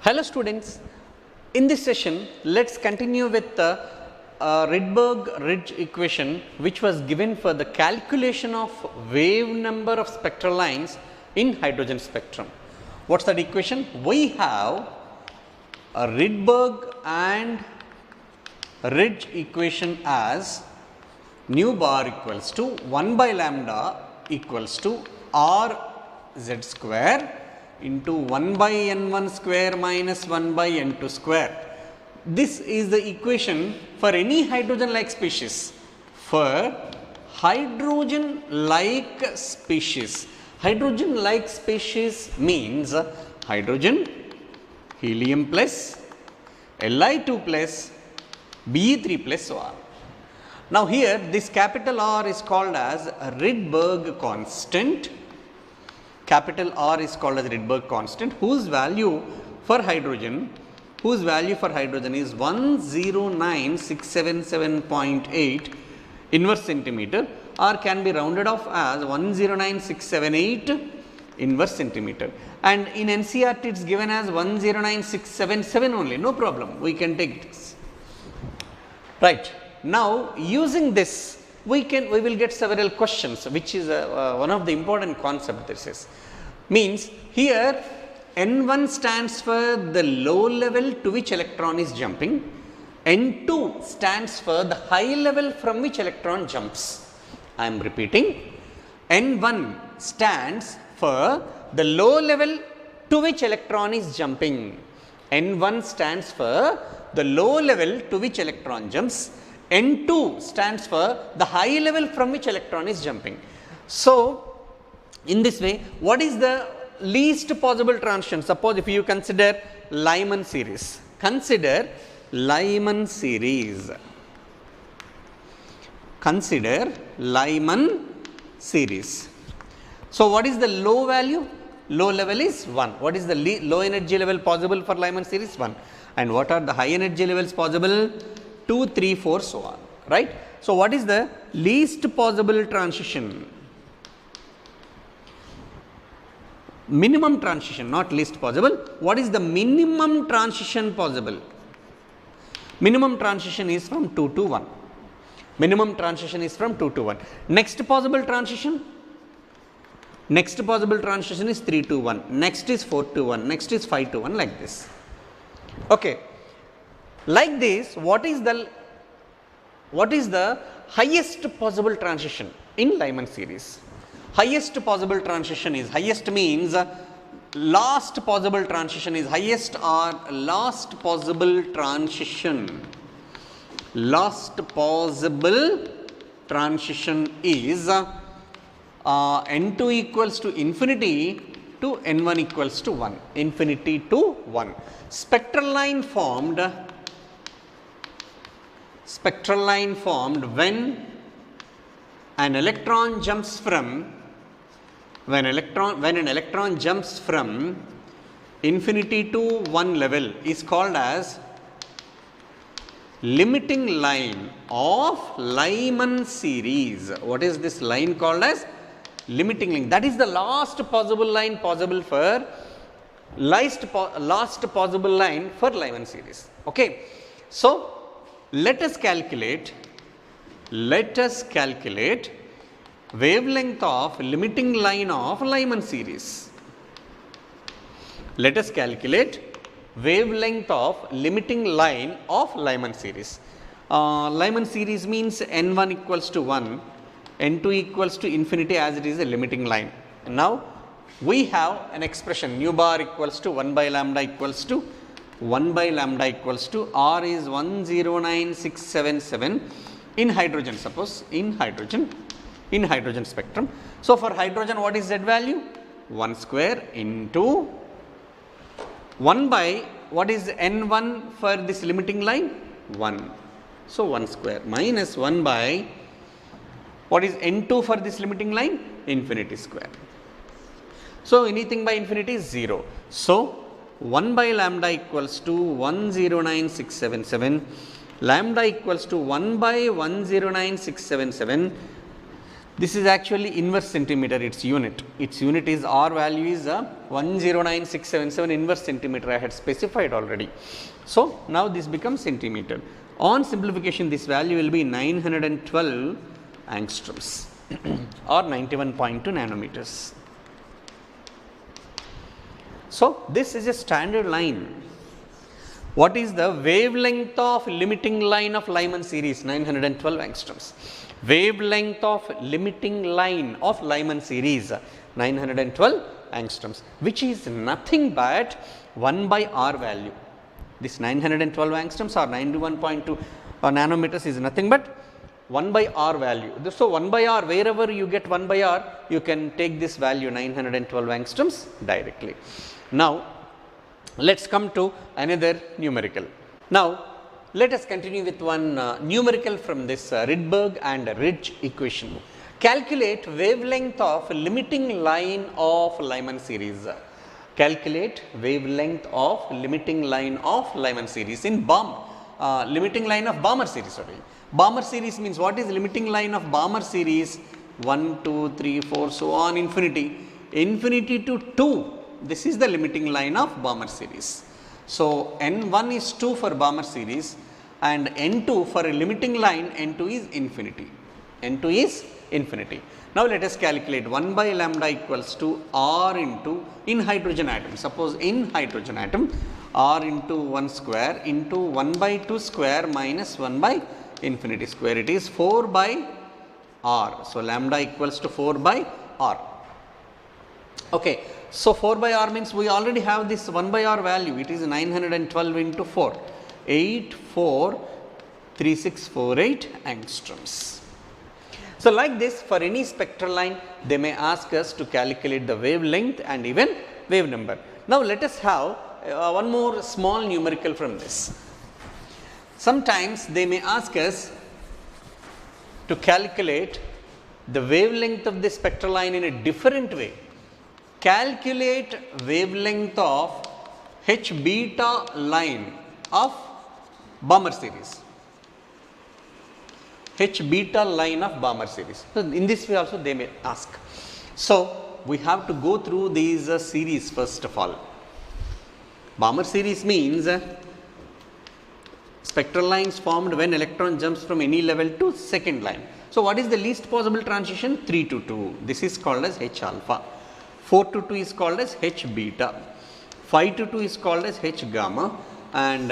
Hello students, in this session let us continue with the Rydberg-Ridge equation which was given for the calculation of wave number of spectral lines in hydrogen spectrum. What is that equation? We have a Rydberg and Ridge equation as nu bar equals to 1 by lambda equals to r z square into 1 by n1 square minus 1 by n2 square. This is the equation for any hydrogen like species. For hydrogen like species, hydrogen like species means hydrogen, helium plus, Li2 plus, Be3 plus so on. Now here this capital R is called as a Rydberg constant. Capital R is called as Rydberg constant whose value for hydrogen is 109677.8 inverse centimeter, or can be rounded off as 109678 inverse centimeter, and in NCERT it is given as 109677 only, no problem, we can take this. Right. Now using this we will get several questions, which is one of the important concept. This is means here N1 stands for the low level to which electron is jumping, N2 stands for the high level from which electron jumps. I am repeating, N1 stands for the low level to which electron is jumping, N1 stands for the low level to which electron jumps, N2 stands for the high level from which electron is jumping. So in this way, what is the least possible transition? Suppose if you consider Lyman series, consider Lyman series, consider Lyman series. So what is the low value? Low level is 1. What is the low energy level possible for Lyman series? 1. And what are the high energy levels possible? 2, 3, 4 so on, right. So what is the least possible transition? Minimum transition, not least possible. What is the minimum transition possible? Minimum transition is from 2 to 1. Minimum transition is from 2 to 1. Next possible transition? Next possible transition is 3 to 1. Next is 4 to 1. Next is 5 to 1, like this. Okay. Like this, what is the highest possible transition in Lyman series? Highest possible transition is, highest means last possible transition is highest, or last possible transition. Last possible transition is N2 equals to infinity to N1 equals to 1, infinity to 1. Spectral line formed when an electron jumps from when an electron jumps from infinity to 1 level is called as limiting line of Lyman series. What is this line called as? Limiting line. That is the last possible line possible for last possible line for Lyman series. Okay. So let us calculate wavelength of limiting line of Lyman series. Let us calculate wavelength of limiting line of Lyman series. Lyman series means N1 equals to 1, N2 equals to infinity, as it is a limiting line. Now we have an expression nu bar equals to 1 by lambda equals to R is 109677 in hydrogen, suppose in hydrogen spectrum. So for hydrogen, what is Z value? 1 square into 1 by, what is N1 for this limiting line? 1. So 1 square minus 1 by, what is N2 for this limiting line? Infinity square. So anything by infinity is 0. So 1 by lambda equals to 109677, lambda equals to 1 by 109677, This is actually inverse centimeter, its unit. Its unit is, R value is 109677 inverse centimeter, I had specified already. So, now this becomes centimeter. On simplification, this value will be 912 angstroms or 91.2 nanometers. So, this is a standard line. What is the wavelength of limiting line of Lyman series? 912 angstroms. Wavelength of limiting line of Lyman series, 912 angstroms, which is nothing but 1 by R value. This 912 angstroms or 91.2 nanometers is nothing but 1 by R value. So, 1 by R, wherever you get 1 by R, you can take this value 912 angstroms directly. Now, let us come to another numerical. Now, let us continue with one numerical from this Rydberg and Ridge equation. Calculate wavelength of limiting line of Lyman series. Calculate wavelength of limiting line of Lyman series in limiting line of Balmer series. Sorry. Balmer series means what is limiting line of Balmer series? 1, 2, 3, 4, so on infinity. Infinity to 2. This is the limiting line of Balmer series. So, N1 is 2 for Balmer series and N2 for a limiting line, N2 is infinity. N2 is infinity. Now, let us calculate 1 by lambda equals to R into, in hydrogen atom. Suppose in hydrogen atom, R into 1 square into 1 by 2 square minus 1 by infinity square. It is 4 by R. So, lambda equals to 4 by R. Okay. So, 4 by R means we already have this 1 by R value. It is 912 into 4. 843648 angstroms. So, like this, for any spectral line, they may ask us to calculate the wavelength and even wave number. Now, let us have one more small numerical from this. Sometimes they may ask us to calculate the wavelength of this spectral line in a different way. Calculate wavelength of H beta line of Balmer series. H beta line of Balmer series. So, in this way also they may ask. So, we have to go through these series first of all. Balmer series means spectral lines formed when electron jumps from any level to second line. So, what is the least possible transition? 3 to 2. This is called as H alpha. 4 to 2 is called as H beta. 5 to 2 is called as H gamma and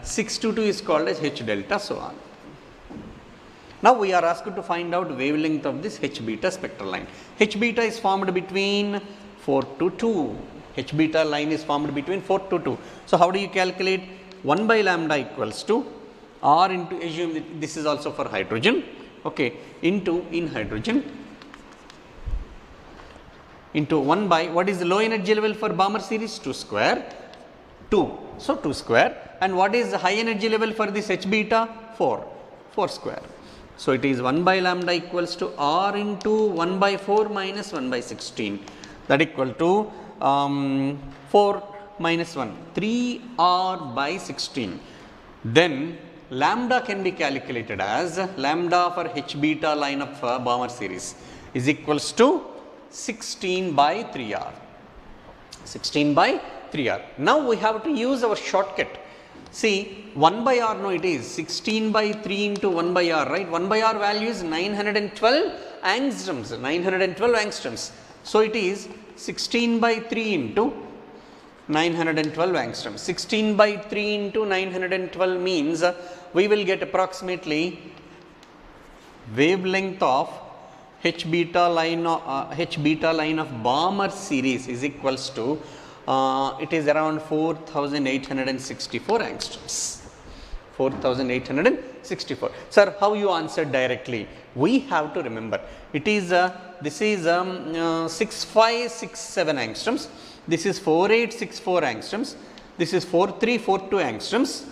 6 to 2 is called as H delta, so on. Now, we are asked to find out wavelength of this H beta spectral line. H beta is formed between 4 to 2. H beta line is formed between 4 to 2. So, how do you calculate? 1 by lambda equals to R into, assume that this is also for hydrogen, okay, into in hydrogen into 1 by, what is the low energy level for Balmer series? 2 square, 2. So, 2 square, and what is the high energy level for this H beta? 4 square. So, it is 1 by lambda equals to R into 1 by 4 minus 1 by 16, that equal to 4 minus 1, 3 R by 16. Then lambda can be calculated as lambda for H beta line of Balmer series is equals to 16 by 3R. 16 by 3R. Now, we have to use our shortcut. See, 1 by R, no, it is 16 by 3 into 1 by R, right? 1 by R value is 912 angstroms, 912 angstroms. So, it is 16 by 3 into 912 angstroms. 16 by 3 into 912 means we will get approximately wavelength of H beta line of Balmer series is equals to it is around 4864 angstroms. 4864. Sir, how you answered directly? We have to remember it is this is 6567 angstroms. This is 4864 angstroms. This is 4342 angstroms.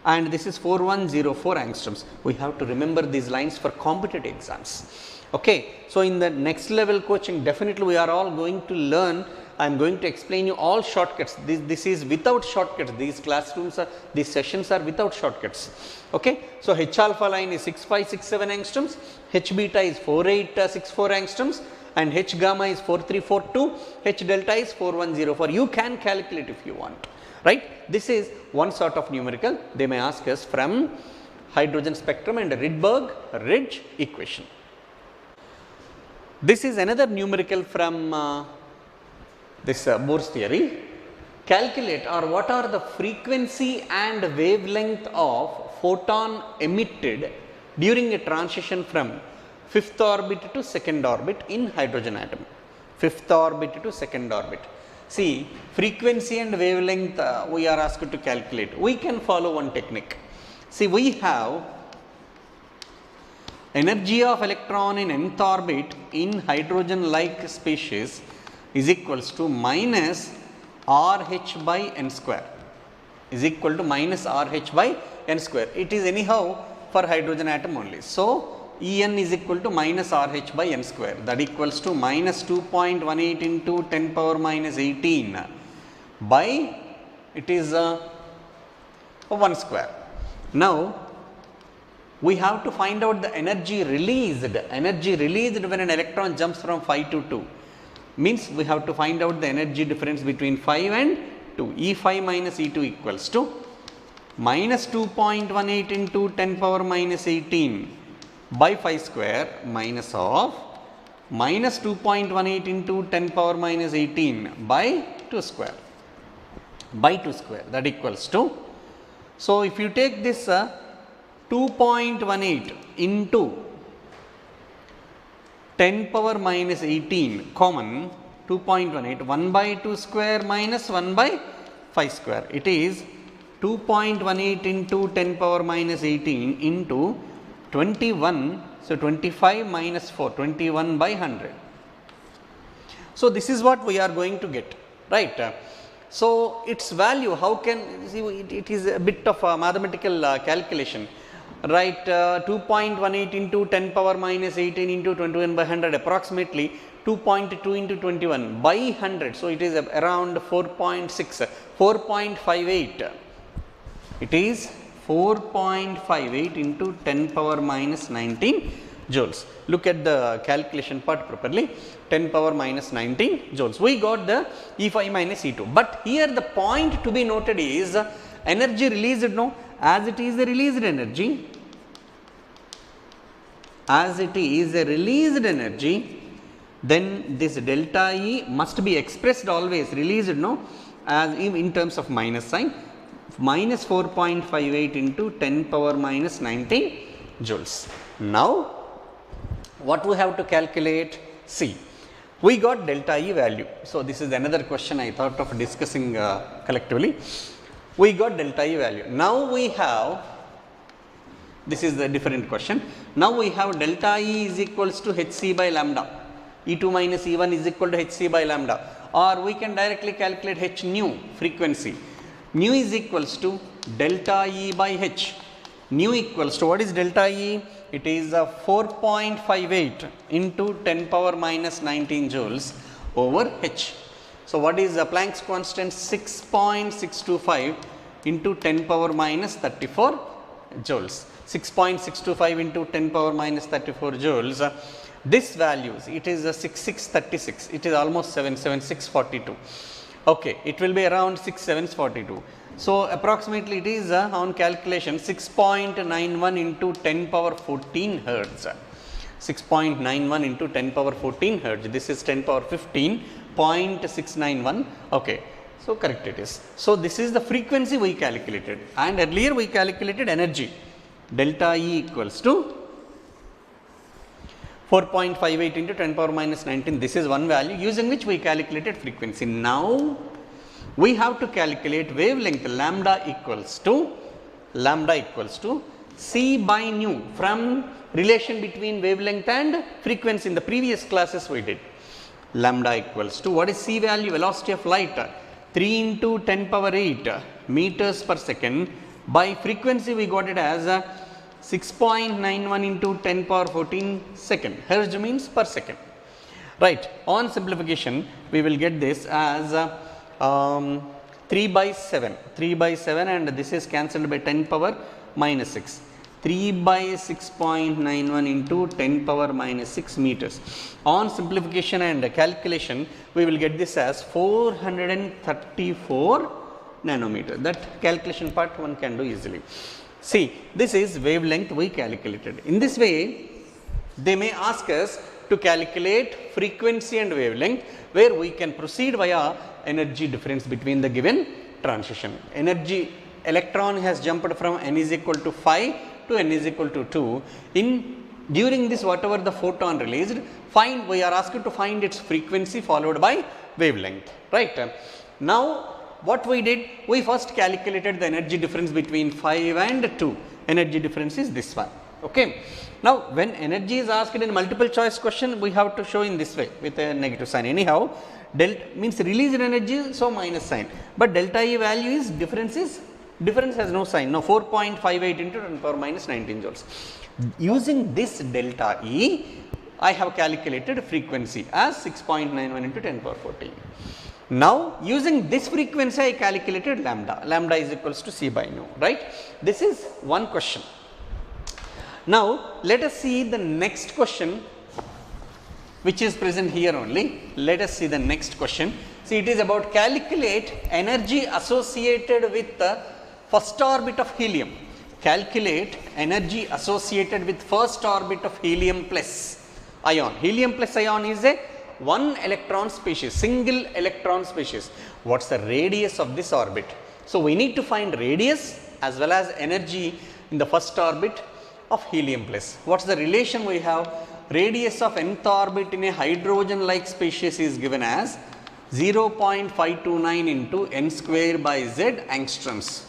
And this is 4104 angstroms. We have to remember these lines for competitive exams. Okay, so in the next level coaching, definitely we are all going to learn I am going to explain you all shortcuts. This is without shortcuts. These sessions are without shortcuts. Okay. So, H alpha line is 6567 angstroms, H beta is 4864 angstroms, and H gamma is 4342, H delta is 4104. You can calculate if you want, right. This is one sort of numerical they may ask us from hydrogen spectrum and Rydberg-Ridge equation. This is another numerical from this Bohr's theory. Calculate or what are the frequency and wavelength of photon emitted during a transition from 5th orbit to 2nd orbit in hydrogen atom. 5th orbit to 2nd orbit. See, frequency and wavelength we are asked to calculate. We can follow one technique. See, we have energy of electron in nth orbit in hydrogen like species is equals to minus RH by n square, is equal to minus RH by n square. It is anyhow for hydrogen atom only. So, En is equal to minus RH by n square, that equals to minus 2.18 into 10 power minus 18 by it is 1 square. Now, we have to find out the energy released when an electron jumps from 5 to 2. Means we have to find out the energy difference between 5 and 2. E5 minus E2 equals to minus 2.18 into 10 power minus 18 by 5 square minus of minus 2.18 into 10 power minus 18 by 2 square that equals to. So, if you take this 2.18 into 10 power minus 18 common 2.18, 1 by 2 square minus 1 by 5 square. It is 2.18 into 10 power minus 18 into 21. So, 25 minus 4, 21 by 100. So, this is what we are going to get, right. So, its value, how can, see, it is a bit of a mathematical calculation, right. 2.18 into 10 power minus 18 into 21 by 100, approximately 2.2 into 21 by 100. So, it is around 4.6, 4.58. It is 4.58 into 10 power minus 19 joules. Look at the calculation part properly, 10 power minus 19 joules. We got the E5 minus E2. But here the point to be noted is energy released, no, as it is a released energy, then this delta E must be expressed always released, no, as in terms of minus sign, minus 4.58 into 10 power minus 19 joules. Now, what we have to calculate? See, we got delta E value. So, this is another question I thought of discussing collectively. We got delta E value. Now, we have, this is the different question. Now, we have delta E is equals to Hc by lambda, E2 minus E1 is equal to Hc by lambda, or we can directly calculate H nu frequency. Nu is equals to delta E by H. Nu equals to, what is delta E? It is 4.58 into 10 power minus 19 joules over H. So, what is the Planck's constant? 6.625 into 10 power minus 34 joules. 6.625 into 10 power minus 34 joules. This values, it is 6636, it is almost 77642. Okay, it will be around 6742. So, approximately it is on calculation 6.91 into 10 power 14 hertz. 6.91 into 10 power 14 hertz. This is 10 power 15.691. Okay. So, correct it is. So, this is the frequency we calculated, and earlier we calculated energy. Delta E equals to 4.58 into 10 power minus 19. This is one value using which we calculated frequency. Now, we have to calculate wavelength. Lambda equals to C by nu from relation between wavelength and frequency. In the previous classes we did. Lambda equals to, what is C value? Velocity of light, 3 into 10 power 8 meters per second. By frequency we got it as 6.91 into 10 power 14 second. Hertz means per second. right. On simplification, we will get this as 3 by 7, 3 by 7 and this is cancelled by 10 power minus 6. 3 by 6.91 into 10 power minus 6 meters. On simplification and calculation, we will get this as 434 nanometer. That calculation part one can do easily. See, this is wavelength we calculated. In this way, they may ask us to calculate frequency and wavelength, where we can proceed via energy difference between the given transition. Energy electron has jumped from n is equal to 5 to n is equal to 2. During this, whatever the photon released, we are asked to find its frequency followed by wavelength, right. Now, what we did, we first calculated the energy difference between 5 and 2. Energy difference is this one. Okay. Now, when energy is asked in multiple choice question, we have to show in this way with a negative sign. Anyhow, delta means released energy, so minus sign, but delta E value is difference has no sign. Now, 4.58 into 10 power minus 19 joules. Using this delta E, I have calculated frequency as 6.91 into 10 power 14. Now, using this frequency, I calculated lambda. Lambda is equals to C by nu, right. This is one question. Now, let us see the next question, which is present here only. Let us see the next question. See, it is about calculate energy associated with the first orbit of helium. Calculate energy associated with first orbit of helium plus ion. Helium plus ion is a one electron species, single electron species. What's the radius of this orbit? So, we need to find radius as well as energy in the first orbit of helium plus. What's the relation we have? Radius of nth orbit in a hydrogen like species is given as 0.529 into n square by z angstroms.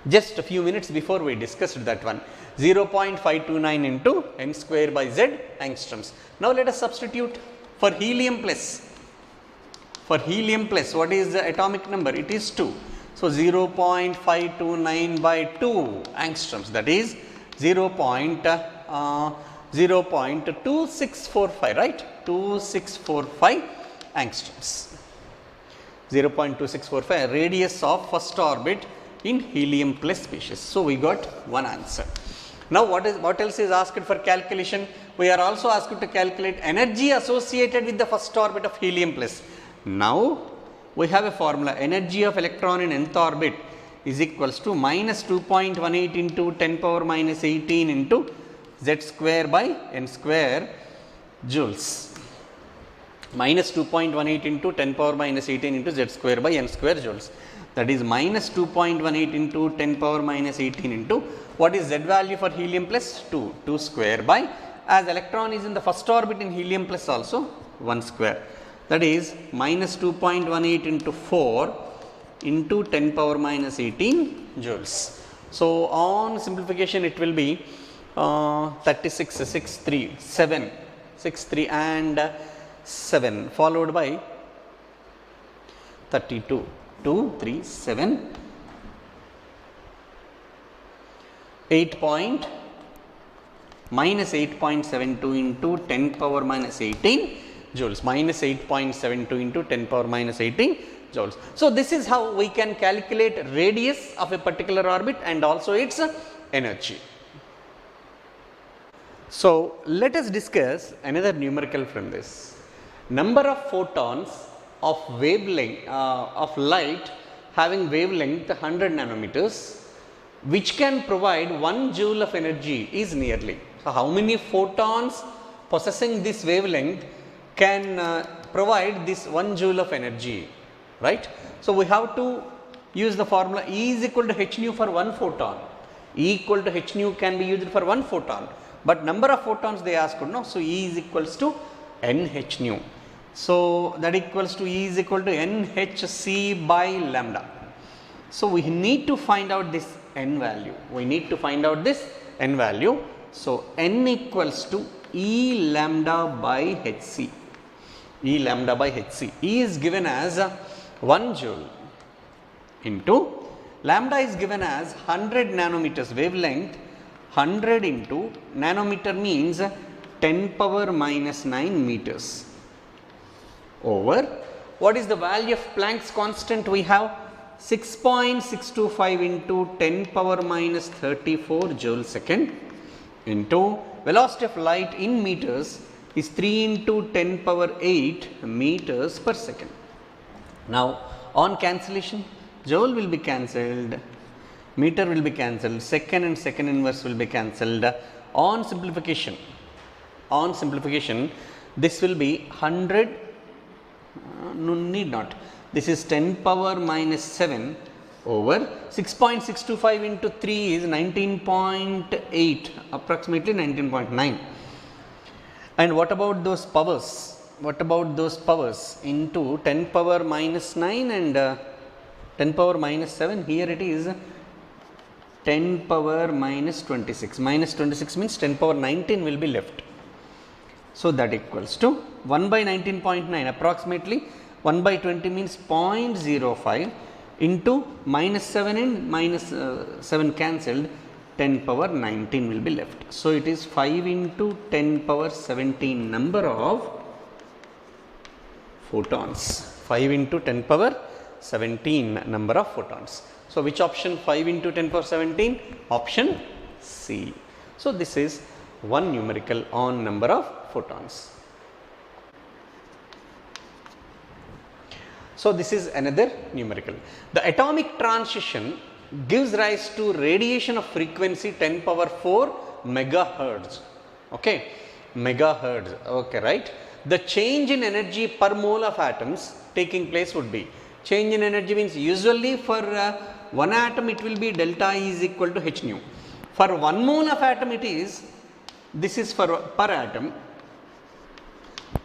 Just a few minutes before we discussed that one, 0.529 into n square by z angstroms. Now, let us substitute for helium plus. For helium plus, what is the atomic number? It is 2. So, 0.529 by 2 angstroms, that is 0.2645, right, 2645 angstroms, 0.2645 radius of first orbit in helium plus species. So, we got one answer. Now, what else is asked for calculation? We are also asked to calculate energy associated with the first orbit of helium plus. Now, we have a formula, energy of electron in nth orbit is equals to minus 2.18 into 10 power minus 18 into z square by n square joules. Minus 2.18 into 10 power minus 18 into z square by n square joules. That is minus 2.18 into 10 power minus 18 into, what is z value for helium plus? 2 square by, as electron is in the first orbit in helium plus also 1 square. That is minus 2.18 into 4 into 10 power minus 18 joules. So, on simplification it will be 36, 6, 3, 7, 6, 3 and 7 followed by 32, 2, 3, 7, 8.72 into 10 power minus 18 joules, minus 8.72 into 10 power minus 18 joules. So, this is how we can calculate radius of a particular orbit and also its energy. So, let us discuss another numerical from this. Number of photons of wavelength of light having wavelength 100 nanometers, which can provide 1 joule of energy is nearly. So, how many photons possessing this wavelength can provide this 1 joule of energy, right. So, we have to use the formula E is equal to h nu for 1 photon. E equal to h nu can be used for 1 photon, but number of photons they asked, no. So, E is equals to n h nu. So, that equals to E is equal to n h c by lambda. So, we need to find out this n value. We need to find out this n value. So, n equals to E lambda by h c. E lambda by h c. E is given as 1 joule into lambda is given as 100 nanometers wavelength. 100 into nanometer means 10 power minus 9 meters. over, what is the value of Planck's constant we have? 6.625 into 10 power minus 34 joule second into velocity of light in meters is 3 into 10 power 8 meters per second. Now, on cancellation, joule will be cancelled, meter will be cancelled, second and second inverse will be cancelled. On simplification, this will be 100, no need not, this is 10 power minus 7 over 6.625 into 3 is 19.8, approximately 19.9. And what about those powers? Into 10 power minus 9 and 10 power minus 7, here it is 10 power minus 26. Minus 26 means 10 power 19 will be left. So, that equals to 1 by 19.9, approximately 1 by 20 means 0.05 into minus 7 and minus 7 cancelled, 10 power 19 will be left. So, it is 5 into 10 power 17 number of photons, 5 into 10 power 17 number of photons. So, which option? 5 into 10 power 17? Option C. So, this is one numerical on number of photons. So, this is another numerical. The atomic transition gives rise to radiation of frequency 10 power 4 megahertz. Okay, megahertz. Okay, right. The change in energy per mole of atoms taking place would be, change in energy means usually for one atom it will be delta E is equal to h nu. For 1 mole of atom it is, this is for per atom,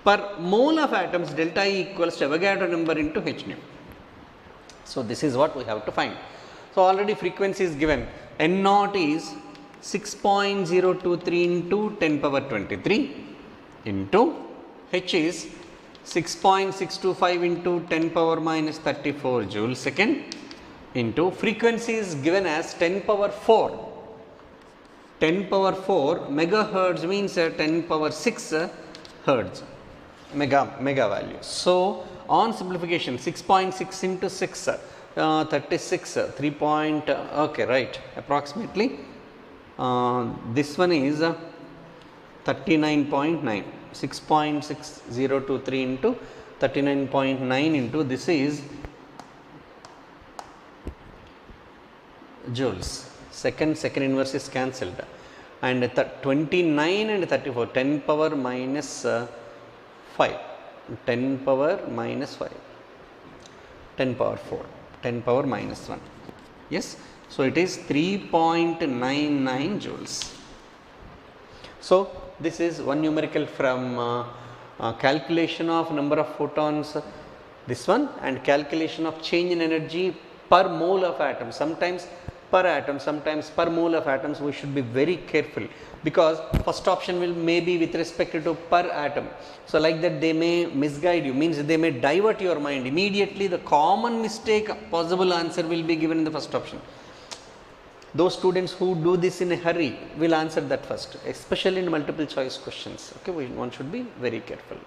per mole of atoms delta E equals to Avogadro number into h nu. So, this is what we have to find. So, already frequency is given, N naught is 6.023 into 10 power 23 into h is 6.625 into 10 power minus 34 joule second into frequency is given as 10 power 4. 10 power 4 megahertz means 10 power 6 hertz, mega value. So, on simplification 6.6 into 6, 36, 3 point, okay, right, approximately this one is 39.9, 6.6023 into 39.9 into this is joules. Second inverse is cancelled, and 29 and 34, 10 power minus 5, 10 power minus 5, 10 power 4, 10 power minus 1. Yes. So, it is 3.99 joules. So, this is one numerical from calculation of number of photons, this one, and calculation of change in energy per mole of atom. Sometimes per atom, sometimes per mole of atoms. We should be very careful, because first option will may be with respect to per atom. So, like that they may misguide you, means they may divert your mind. Immediately the common mistake possible answer will be given in the first option. Those students who do this in a hurry will answer that first, especially in multiple choice questions. Okay, one should be very careful.